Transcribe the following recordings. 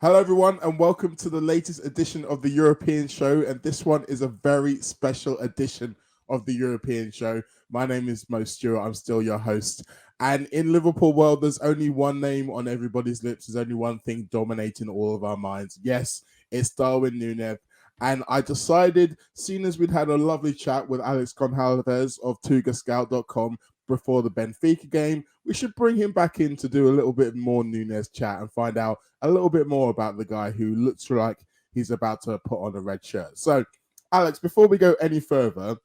Hello, everyone, and welcome to the latest edition of the European Show. And this one is a very special edition of the European Show. My name is Mo Stewart. I'm still your host. And in Liverpool world, there's only one name on everybody's lips. There's only one thing dominating all of our minds. Yes, it's Darwin Nunez. And I decided, seeing as we'd had a lovely chat with Alex Goncalves of TugaScout.com before the Benfica game, we should bring him back in to do a little bit more Nunez chat and find out a little bit more about the guy who looks like he's about to put on a red shirt. So, Alex, before we go any further,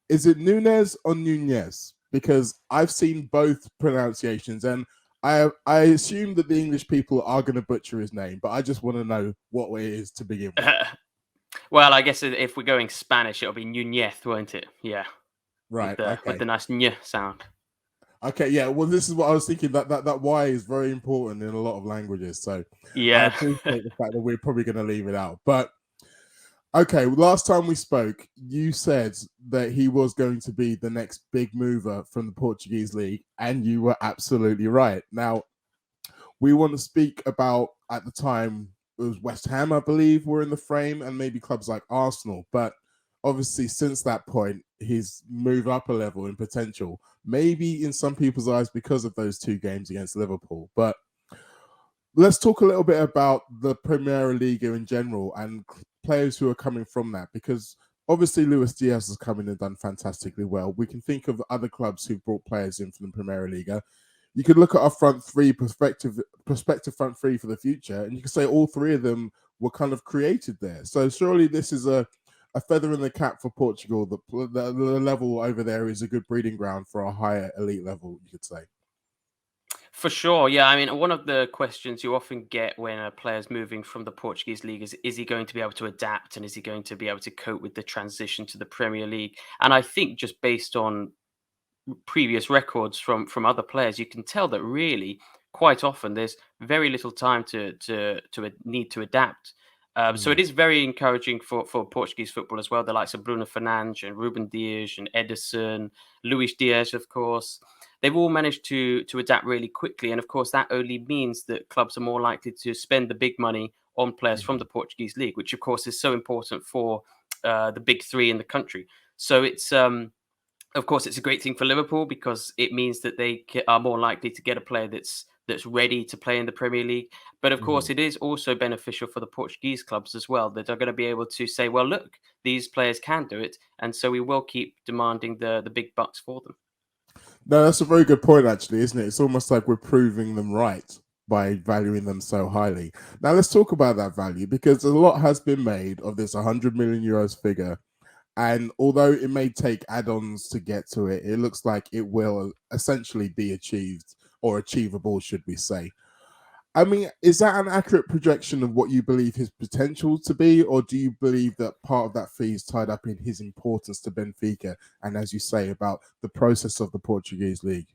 is it Nunez or Nunez? Because I've seen both pronunciations, and I assume that the English people are going to butcher his name, but I just want to know what it is to begin with. Well, I guess if we're going Spanish, it'll be Nunez, won't it? Yeah. Right. With the nice ny sound. Okay, yeah. Well, this is what I was thinking. That Y is very important in a lot of languages. So I Yeah. appreciate the fact that we're probably going to leave it out. But okay, last time we spoke, you said that he was going to be the next big mover from the Portuguese league, and you were absolutely right. Now, we want to speak about, at the time, it was West Ham, I believe, were in the frame, and maybe clubs like Arsenal. But obviously, since that point, he's moved up a level in potential, maybe in some people's eyes because of those two games against Liverpool. But let's talk a little bit about the Premier League in general and players who are coming from that, because obviously Luis Diaz has come in and done fantastically well. We can think of other clubs who've brought players in from the Premier League. You could look at our front three prospective front three for the future, and you can say all three of them were kind of created there. So surely this is a feather in the cap for Portugal. The level over there is a good breeding ground for a higher elite level, you could say. For sure, yeah. I mean, one of the questions you often get when a player's moving from the Portuguese league is he going to be able to adapt and is he going to be able to cope with the transition to the Premier League? And I think just based on previous records from other players, you can tell that really quite often there's very little time to need to adapt. So it is very encouraging for Portuguese football as well. The likes of Bruno Fernandes and Ruben Dias and Edison, Luis Diaz, of course. They've all managed to adapt really quickly. And of course, that only means that clubs are more likely to spend the big money on players from the Portuguese league, which of course is so important for the big three in the country. So it's of course, it's a great thing for Liverpool because it means that they are more likely to get a player that's ready to play in the Premier League. But of course, it is also beneficial for the Portuguese clubs as well, that are going to be able to say, well, look, these players can do it, and so we will keep demanding the big bucks for them. No, that's a very good point, actually, isn't it? It's almost like we're proving them right by valuing them so highly. Now, let's talk about that value, because a lot has been made of this 100 million euros figure. And although it may take add-ons to get to it, it looks like it will essentially be achieved, or achievable, should we say. I mean, is that an accurate projection of what you believe his potential to be, or do you believe that part of that fee is tied up in his importance to Benfica, and as you say, about the process of the Portuguese league?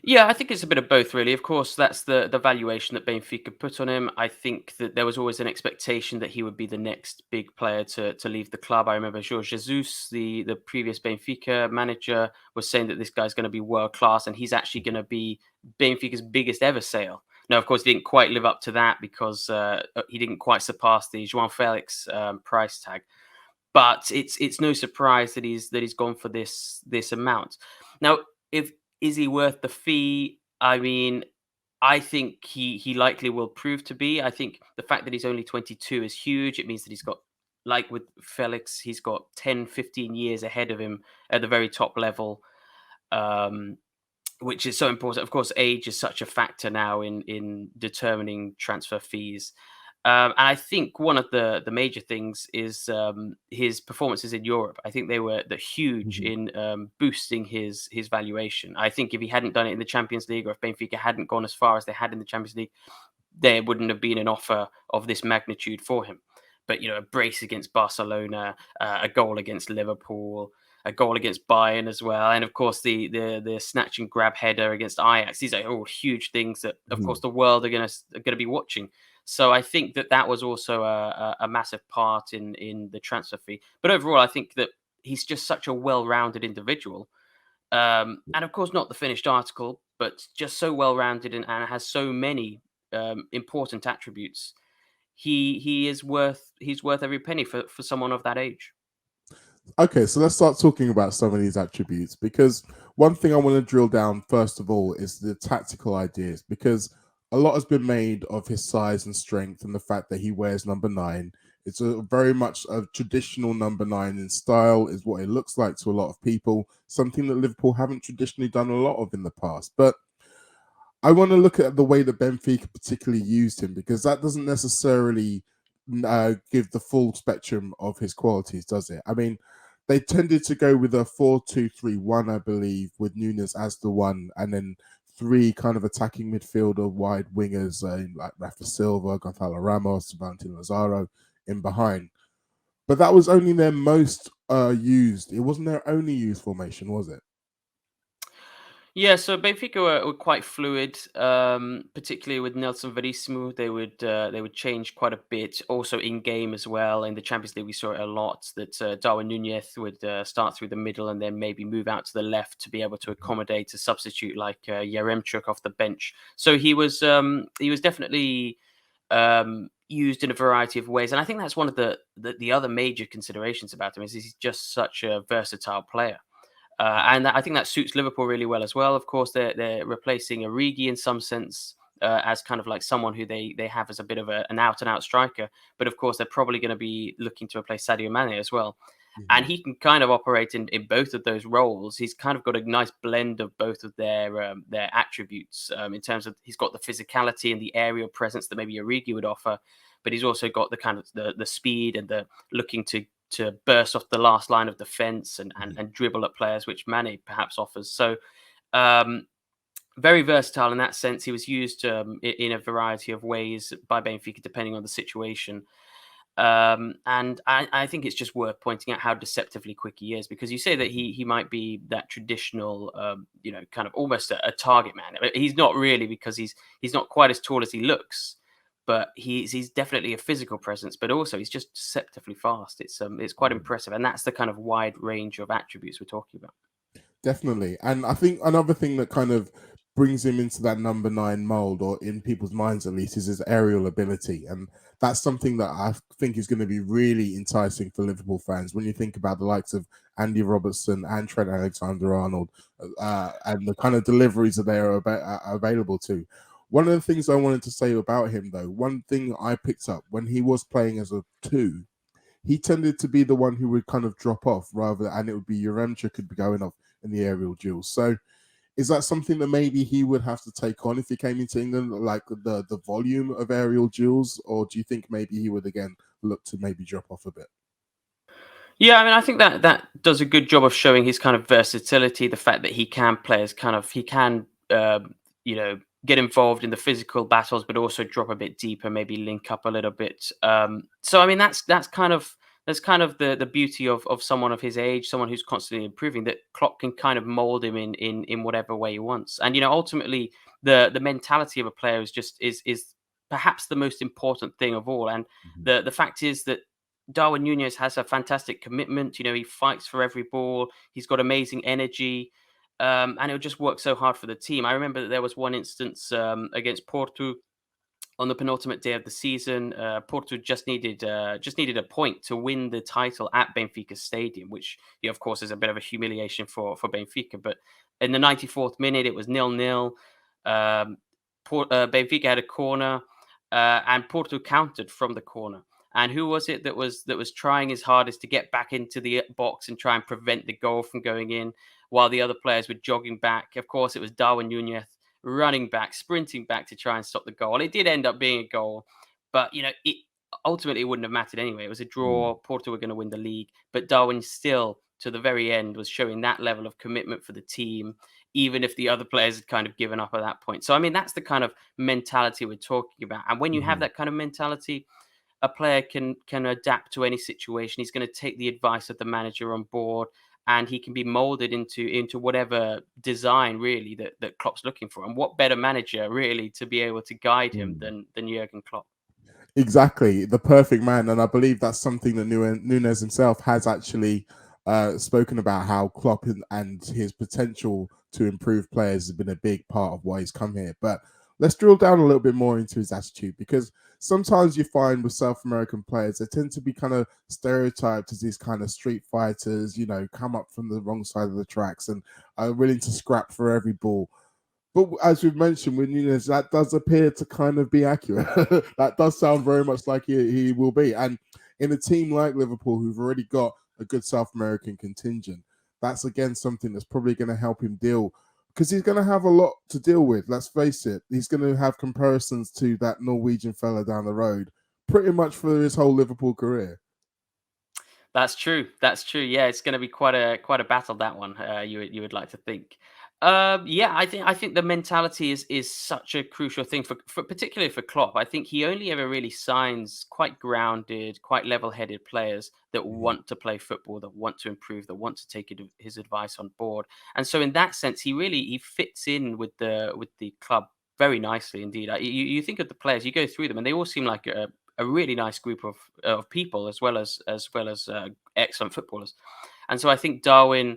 Yeah, I think it's a bit of both, really. Of course, that's the valuation that Benfica put on him. I think that there was always an expectation that he would be the next big player to leave the club. I remember Jorge Jesus, the previous Benfica manager, was saying that this guy's going to be world class and he's actually going to be Benfica's biggest ever sale. Now, of course, he didn't quite live up to that because he didn't quite surpass the João Felix price tag. But it's no surprise that he's gone for this amount. Now, if is he worth the fee? I mean, I think he likely will prove to be. I think the fact that he's only 22 is huge. It means that he's got, like with Felix, he's got 10, 15 years ahead of him at the very top level, um, which is so important. Of course, age is such a factor now in determining transfer fees. And I think one of the major things is his performances in Europe. I think they were huge in boosting his valuation. I think if he hadn't done it in the Champions League, or if Benfica hadn't gone as far as they had in the Champions League, there wouldn't have been an offer of this magnitude for him. But a brace against Barcelona, a goal against Liverpool, a goal against Bayern as well, and of course the snatch and grab header against Ajax. These are all huge things that, of course, the world are going to be watching. So I think that was also a massive part in the transfer fee. But overall, I think that he's just such a well-rounded individual. And of course, not the finished article, but just so well-rounded and has so many important attributes, he's worth every penny for someone of that age. Okay, so let's start talking about some of these attributes, because one thing I want to drill down first of all is the tactical ideas, because a lot has been made of his size and strength and the fact that he wears number 9. It's a very much a traditional number 9 in style, is what it looks like to a lot of people, something that Liverpool haven't traditionally done a lot of in the past. But I want to look at the way that Benfica particularly used him, because that doesn't necessarily give the full spectrum of his qualities, does it? I mean, they tended to go with a 4-2-3-1, I believe, with Nunez as the one, and then 3 kind of attacking midfielder wide wingers like Rafa Silva, Gonzalo Ramos, Valentin Lazaro in behind. But that was only their most used. It wasn't their only used formation, was it? Yeah, so Benfica were quite fluid, particularly with Nelson Verissimo. They would change quite a bit, also in game as well. In the Champions League, we saw it a lot that Darwin Nunez would start through the middle and then maybe move out to the left to be able to accommodate a substitute like Yaremchuk off the bench. So he was definitely used in a variety of ways, and I think that's one of the other major considerations about him is he's just such a versatile player. And I think that suits Liverpool really well as well. Of course, they're replacing Origi in some sense as kind of like someone who they have as a bit of an out and out striker. But of course, they're probably going to be looking to replace Sadio Mane as well. And he can kind of operate in both of those roles. He's kind of got a nice blend of both of their attributes in terms of he's got the physicality and the aerial presence that maybe Origi would offer, but he's also got the kind of the speed and the looking to burst off the last line of defense and dribble at players, which Mane perhaps offers. So very versatile in that sense. He was used in a variety of ways by Benfica, depending on the situation. And I think it's just worth pointing out how deceptively quick he is, because you say that he might be that traditional, kind of almost a target man. He's not really, because he's not quite as tall as he looks. But he's definitely a physical presence, but also he's just deceptively fast. It's quite impressive, and that's the kind of wide range of attributes we're talking about. Definitely. And I think another thing that kind of brings him into that number 9 mold, or in people's minds at least, is his aerial ability. And that's something that I think is going to be really enticing for Liverpool fans when you think about the likes of Andy Robertson and Trent Alexander-Arnold and the kind of deliveries that they are available to. One of the things I wanted to say about him, though, one thing I picked up when he was playing as a 2, he tended to be the one who would kind of drop off and it would be Yaremchuk could be going off in the aerial duels. So is that something that maybe he would have to take on if he came into England, like the volume of aerial duels, or do you think maybe he would again look to maybe drop off a bit? Yeah, I mean, I think that does a good job of showing his kind of versatility, the fact that he can play as kind of get involved in the physical battles, but also drop a bit deeper, maybe link up a little bit. So I mean, that's kind of the beauty of someone of his age, someone who's constantly improving. That Klopp can kind of mold him in whatever way he wants, and ultimately the mentality of a player is perhaps the most important thing of all. And the fact is that Darwin Nunez has a fantastic commitment. He fights for every ball. He's got amazing energy. And it'll just work so hard for the team. I remember that there was one instance against Porto on the penultimate day of the season. Porto just needed a point to win the title at Benfica Stadium, which of course is a bit of a humiliation for Benfica. But in the 94th minute, it was 0-0. Benfica had a corner, and Porto countered from the corner. And who was it that was trying his hardest to get back into the box and try and prevent the goal from going in, while the other players were jogging back? Of course, it was Darwin Nunez running back, sprinting back to try and stop the goal. It did end up being a goal, but it ultimately wouldn't have mattered anyway. It was a draw. Porto were going to win the league, but Darwin still, to the very end, was showing that level of commitment for the team, even if the other players had kind of given up at that point. So, I mean, that's the kind of mentality we're talking about. And when you have that kind of mentality, a player can adapt to any situation. He's going to take the advice of the manager on board, and he can be molded into whatever design really that Klopp's looking for. And what better manager really to be able to guide him than Jurgen Klopp? Exactly, the perfect man. And I believe that's something that Nunez himself has actually spoken about, how Klopp and his potential to improve players has been a big part of why he's come here. But let's drill down a little bit more into his attitude, because sometimes you find with South American players, they tend to be kind of stereotyped as these kind of street fighters, come up from the wrong side of the tracks and are willing to scrap for every ball. But as we've mentioned with Nunez, that does appear to kind of be accurate. That does sound very much like he will be. And in a team like Liverpool, who've already got a good South American contingent, that's again something that's probably going to help him deal, because he's going to have a lot to deal with. Let's face it. He's going to have comparisons to that Norwegian fella down the road pretty much for his whole Liverpool career. That's true. That's true. Yeah, it's going to be quite a battle, that one. You would like to think. Yeah, I think the mentality is such a crucial thing for particularly for Klopp. I think he only ever really signs quite grounded, quite level-headed players that want to play football, that want to improve, that want to take his advice on board. And so, in that sense, he fits in with the club very nicely indeed. You think of the players, you go through them, and they all seem like a really nice group of people, as well as excellent footballers. And so I think Darwin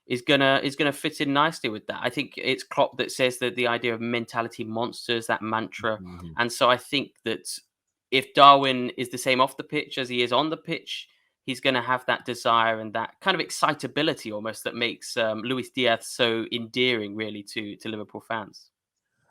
is gonna fit in nicely with that. I think it's Klopp that says that the idea of mentality monsters, that mantra. Mhm. And so I think that if Darwin is the same off the pitch as he is on the pitch, he's going to have that desire and that kind of excitability almost that makes Luis Diaz so endearing, really, to Liverpool fans.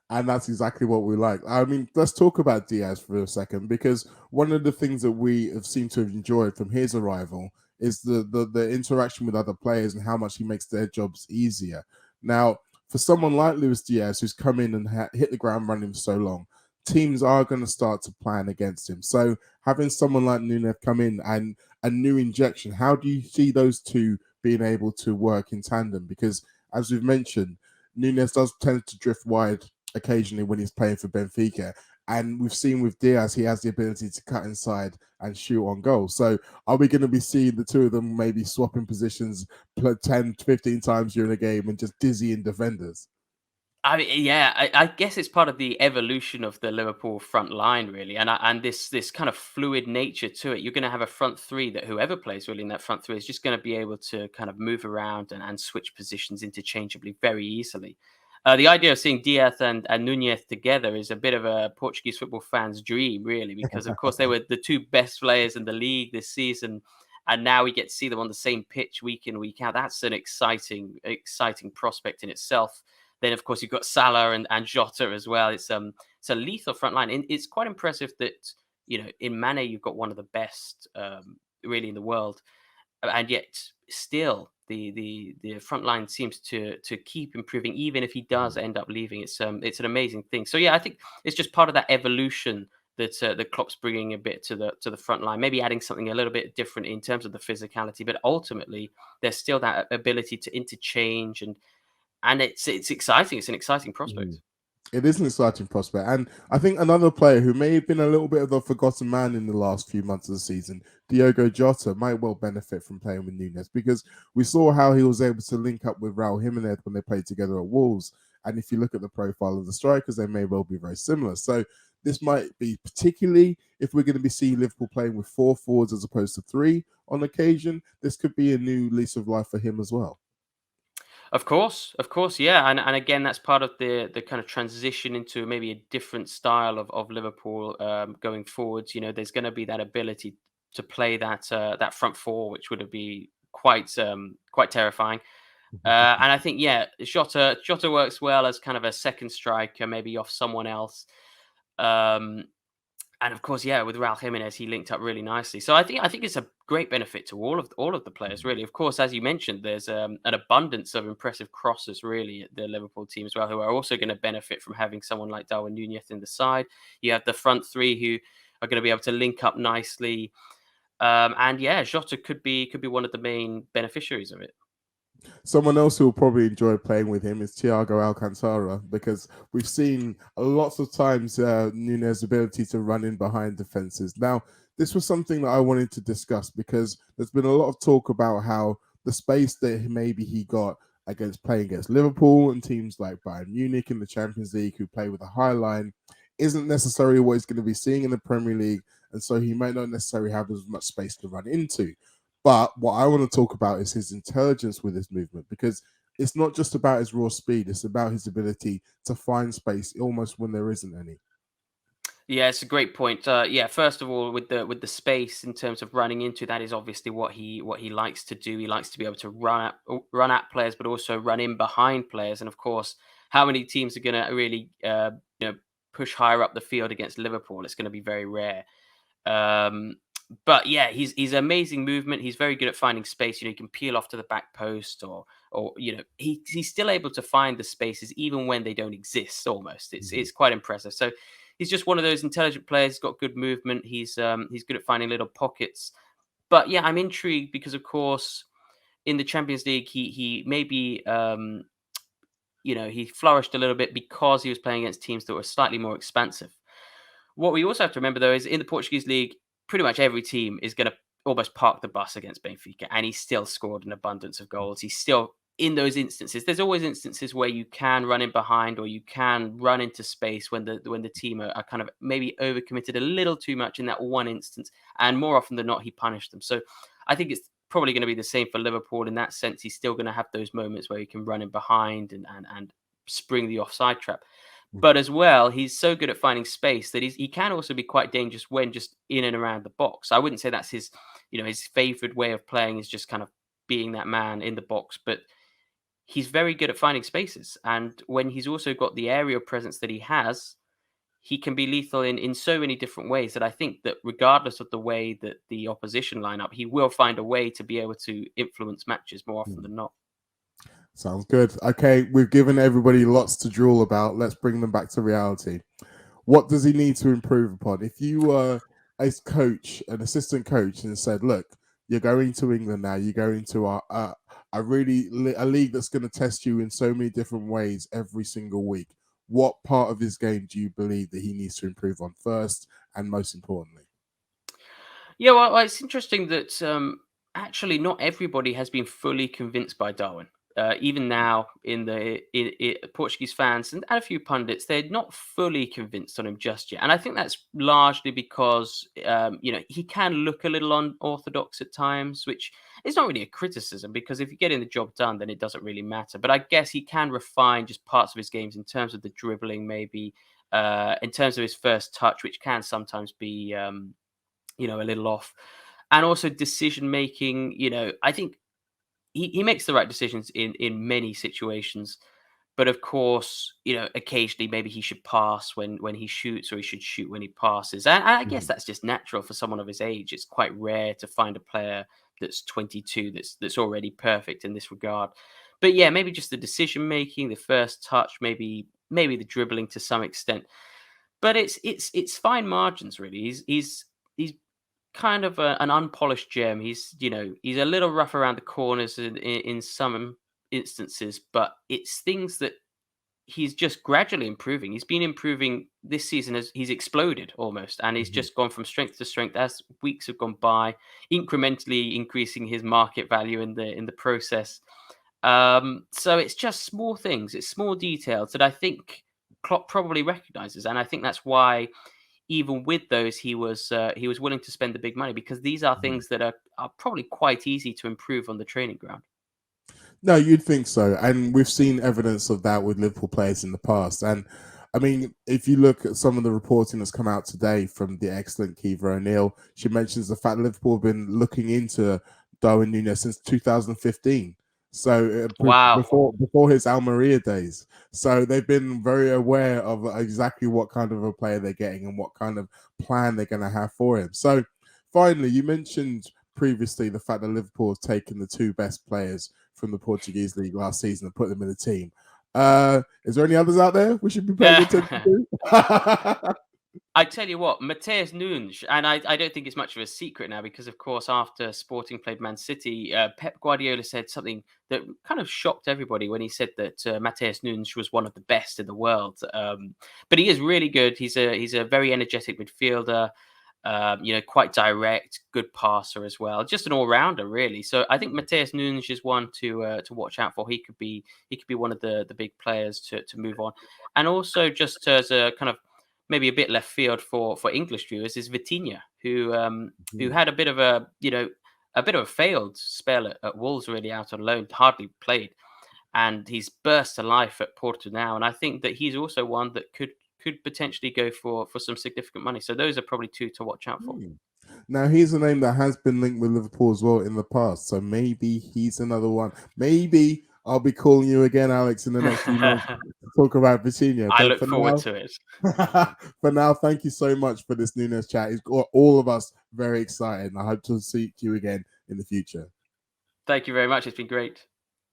And that's exactly what we like. I mean, let's talk about Diaz for a second, because one of the things that we have seemed to have enjoyed from his arrival is the interaction with other players and how much he makes their jobs easier. Now, for someone like Luis Diaz, who's come in and hit the ground running for so long, teams are going to start to plan against him. So having someone like Nunez come in and a new injection, how do you see those two being able to work in tandem? Because as we've mentioned, Nunez does tend to drift wide occasionally when he's playing for Benfica. And we've seen with Diaz, he has the ability to cut inside and shoot on goal. So are we going to be seeing the two of them maybe swapping positions 10, 15 times during a game and just dizzying defenders? I mean, yeah, I guess it's part of the evolution of the Liverpool front line, really, and this kind of fluid nature to it. You're going to have a front three that whoever plays really in that front three is just going to be able to kind of move around and switch positions interchangeably very easily. The idea of seeing Diaz and Nunez together is a bit of a Portuguese football fan's dream, really, because of course they were the two best players in the league this season, and now we get to see them on the same pitch week in, week out. That's an exciting prospect in itself. Then, of course, you've got Salah and Jota as well. It's a lethal front line. And it's quite impressive that, in Mane, you've got one of the best really in the world. And yet still the front line seems to keep improving, even if he does end up leaving. It's an amazing thing. So yeah, I think it's just part of that evolution that Klopp's bringing a bit to the front line, maybe adding something a little bit different in terms of the physicality, but ultimately there's still that ability to interchange, and it's exciting. It's an exciting prospect. It is an exciting prospect. And I think another player who may have been a little bit of a forgotten man in the last few months of the season, Diogo Jota, might well benefit from playing with Nunez, because we saw how he was able to link up with Raul Jimenez when they played together at Wolves. And if you look at the profile of the strikers, they may well be very similar. So this might be, particularly if we're going to be seeing Liverpool playing with 4 forwards as opposed to 3 on occasion, this could be a new lease of life for him as well. Of course, yeah, and again, that's part of the kind of transition into maybe a different style of Liverpool going forwards. There's going to be that ability to play that front four, which would be quite terrifying. And I think, yeah, Jota works well as kind of a second striker, maybe off someone else. Um, and of course, yeah, with Raul Jimenez, he linked up really nicely. So I think it's a great benefit to all of the players, really. Of course, as you mentioned, there's an abundance of impressive crosses, really, at the Liverpool team as well, who are also going to benefit from having someone like Darwin Nunez in the side. You have the front three who are going to be able to link up nicely, and yeah, Jota could be one of the main beneficiaries of it. Someone else who will probably enjoy playing with him is Thiago Alcantara, because we've seen lots of times Nunez's ability to run in behind defenses. Now, this was something that I wanted to discuss, because there's been a lot of talk about how the space that maybe he got against playing against Liverpool and teams like Bayern Munich in the Champions League, who play with a high line, isn't necessarily what he's going to be seeing in the Premier League. And so he might not necessarily have as much space to run into. But what I want to talk about is his intelligence with his movement, because it's not just about his raw speed, it's about his ability to find space almost when there isn't any. Yeah, it's a great point. Yeah, first of all, with the space in terms of running into, that is obviously what he likes to do. He likes to be able to run at players, but also run in behind players. And of course, how many teams are going to really push higher up the field against Liverpool? It's going to be very rare. Um, but yeah, he's amazing movement. He's very good at finding space. He can peel off to the back post, or he's still able to find the spaces even when they don't exist. Almost, it's quite impressive. So he's just one of those intelligent players. He's got good movement. He's good at finding little pockets. But yeah, I'm intrigued because of course in the Champions League he maybe he flourished a little bit because he was playing against teams that were slightly more expansive. What we also have to remember, though, is in the Portuguese league, pretty much every team is going to almost park the bus against Benfica, and he still scored an abundance of goals. He's still in those instances. There's always instances where you can run in behind, or you can run into space when the team are kind of maybe overcommitted a little too much in that one instance, and more often than not, he punished them. So I think it's probably going to be the same for Liverpool in that sense. He's still going to have those moments where he can run in behind and spring the offside trap. But as well, he's so good at finding space that he can also be quite dangerous when just in and around the box. I wouldn't say that's his favorite way of playing is just kind of being that man in the box, but he's very good at finding spaces. And when he's also got the aerial presence that he has, he can be lethal in so many different ways that I think that regardless of the way that the opposition line up, he will find a way to be able to influence matches more often than not. Sounds good. Okay, we've given everybody lots to drool about. Let's bring them back to reality. What does he need to improve upon? If you were a coach, an assistant coach, and said, "Look, you're going to England now. You're going to a league that's going to test you in so many different ways every single week. What part of his game do you believe that he needs to improve on first, and most importantly?" Yeah, well, it's interesting that actually not everybody has been fully convinced by Darwin. Even now, in Portuguese fans and a few pundits, they're not fully convinced on him just yet. And I think that's largely because he can look a little unorthodox at times, which is not really a criticism because if you're getting the job done, then it doesn't really matter. But I guess he can refine just parts of his games in terms of the dribbling, maybe in terms of his first touch, which can sometimes be a little off. And also decision making, I think he makes the right decisions in many situations. But of course, occasionally maybe he should pass when he shoots, or he should shoot when he passes. And I guess that's just natural for someone of his age. It's quite rare to find a player that's 22 that's already perfect in this regard. But yeah, maybe just the decision making, the first touch, maybe the dribbling to some extent. But it's fine margins really. He's kind of an unpolished gem. He's a little rough around the corners in some instances, but it's things that he's just gradually improving. He's been improving this season as he's exploded almost, and he's just gone from strength to strength as weeks have gone by, incrementally increasing his market value in the process. So it's just small things, it's small details that I think Klopp probably recognizes, and I think that's why even with those, he was willing to spend the big money because these are things that are probably quite easy to improve on the training ground. No, you'd think so. And we've seen evidence of that with Liverpool players in the past. And I mean, if you look at some of the reporting that's come out today from the excellent Kiva O'Neill, she mentions the fact Liverpool have been looking into Darwin Nunez since 2015. So Wow. before his Almeria days. So they've been very aware of exactly what kind of a player they're getting and what kind of plan they're going to have for him. So finally, you mentioned previously the fact that Liverpool have taken the two best players from the Portuguese league last season and put them in the team. Is there any others out there we should be paying attention to? I tell you what, Matias Nunes, and I don't think it's much of a secret now because, of course, after Sporting played Man City, Pep Guardiola said something that kind of shocked everybody when he said that Matias Nunes was one of the best in the world. But he is really good. He's a very energetic midfielder. Quite direct, good passer as well. Just an all rounder, really. So I think Matias Nunes is one to watch out for. He could be one of the big players to move on, and also just as a kind of maybe a bit left field for English viewers is Vitinha, who had a bit of a failed spell at Wolves, really out on loan, hardly played. and he's burst to life at Porto now. And I think that he's also one that could potentially go for some significant money. So those are probably two to watch out for. Now, he's a name that has been linked with Liverpool as well in the past. So maybe he's another one. Maybe I'll be calling you again, Alex, in the next few months to talk about Vitinha. I But look forward to it. for now, thank you so much for this Nunez chat. It's got all of us very excited, and I hope to see you again in the future. Thank you very much. It's been great.